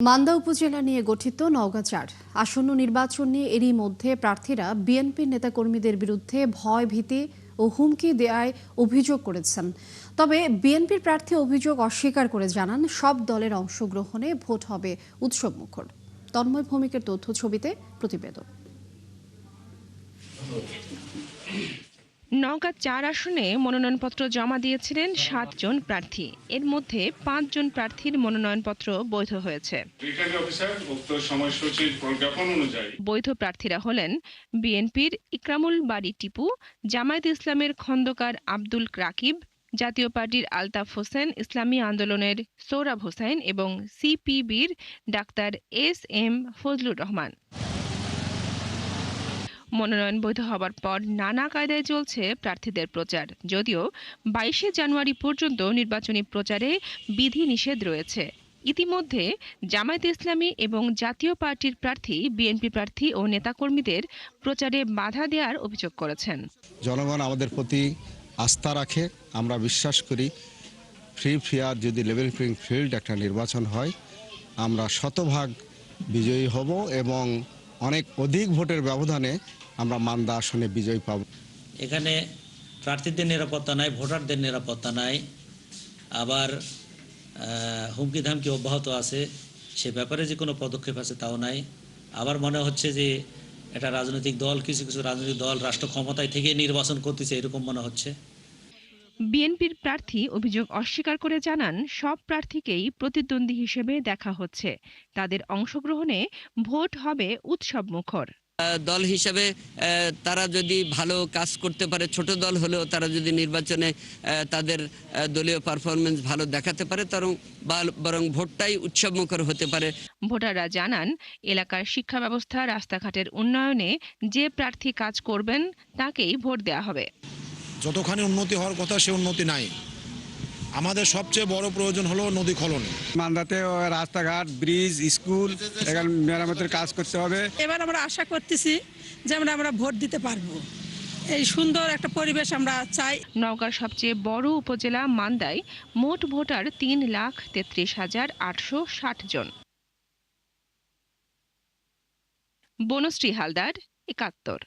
মান্দা উপজেলা নিয়ে গঠিত নওগাঁ ৪ আসন্ন নির্বাচন নিয়ে এরই মধ্যে প্রার্থীরা বিএনপির নেতাকর্মীদের বিরুদ্ধে ভয় ভীতি ও হুমকি দেওয়ায় অভিযোগ করেছেন। তবে বিএনপির প্রার্থী অভিযোগ অস্বীকার করে জানান সব দলের অংশগ্রহণে ভোট হবে উৎসবমুখর। তন্ময় ভৌমিকের তথ্য ছবিতে প্রতিবেদন। নওগাঁ ৪ আসনে মনোনয়নপত্র জমা দিয়েছিলেন ৭ জন প্রার্থী। এর মধ্যে ৫ জন প্রার্থীর মনোনয়নপত্র বৈধ হয়েছে। বৈধ প্রার্থীরা হলেন বিএনপির ইকরামুল বারী টিপু, জামায়াত ইসলামের খন্দকার আব্দুল রাকিব, জাতীয় পার্টির আলতাফ হোসেন, ইসলামী আন্দোলনের সোহরাব হোসেন এবং সিপিবির ডাক্তার এস.এম. ফজলুর রহমান। মনোনয়ন বৈধ হবার পর নানা কায়দায় চলছে প্রার্থীদের প্রচার। যদিও ২২শে জানুয়ারি পর্যন্ত নির্বাচনী প্রচারে বিধিনিষেধ রয়েছে। ইতিমধ্যে জামায়াত ইসলামী এবং জাতীয় পার্টির প্রার্থী বিএনপি প্রার্থী ও নেতাকর্মীদের প্রচারে বাধা দেওয়ার অভিযোগ করেছেন। জনগণ আমাদের প্রতি আস্থা রাখে, আমরা বিশ্বাস করি ফ্রি ফেয়ার যদি লেভেল প্লেইং ফিল্ড একটা নির্বাচন হয় আমরা শতভাগ বিজয়ী হব এবং অনেক অধিক ভোটের ব্যবধানে আমরা মান্দা আসনে বিজয় পাব। এখানে প্রার্থীদের নিরাপত্তা নাই, ভোটারদের নিরাপত্তা নাই, আবার হুমকি ধামকি অব্যাহত আছে, সে ব্যাপারে যে কোনো পদক্ষেপ আছে তাও নাই। আবার মনে হচ্ছে যে এটা রাজনৈতিক দল, কিছু কিছু রাজনৈতিক দল রাষ্ট্র ক্ষমতায় থেকে নির্বাচন করতেছে, এরকম মনে হচ্ছে। বিএনপির প্রার্থী অভিযোগ অস্বীকার করে জানান সব প্রার্থীকেই প্রতিদ্বন্দ্বী হিসেবে দেখা হচ্ছে। তাদের অংশগ্রহণে ভোট হবে উৎসবমুখর। দল হিসাবে তারা যদি ভালো কাজ করতে পারে, ছোট দল হলেও তারা যদি নির্বাচনে তাদের দলীয় পারফরমেন্স ভালো দেখাতে পারে বরং ভোটটাই উৎসবমুখর হতে পারে। ভোটাররা জানান এলাকার শিক্ষা ব্যবস্থা, রাস্তাঘাটের উন্নয়নে যে প্রার্থী কাজ করবেন তাকেই ভোট দেওয়া হবে। যতখানি উন্নতি হওয়ার কথা সে উন্নতি নাই। আমাদের সবচেয়ে বড় প্রয়োজন হলো নদী খনন। মান্দাতে রাস্তাঘাট, ব্রিজ, স্কুল এখানে মেরামতের কাজ করতে হবে। এবার আমরা আশা করতেছি যে আমরা ভোট দিতে পারবো। এই সুন্দর একটা পরিবেশ আমরা চাই। নওগাঁর সবচেয়ে বড় উপজেলা মান্দায় মোট ভোটার ৩,33,860 জন। বনশ্রী হালদার, ৭১।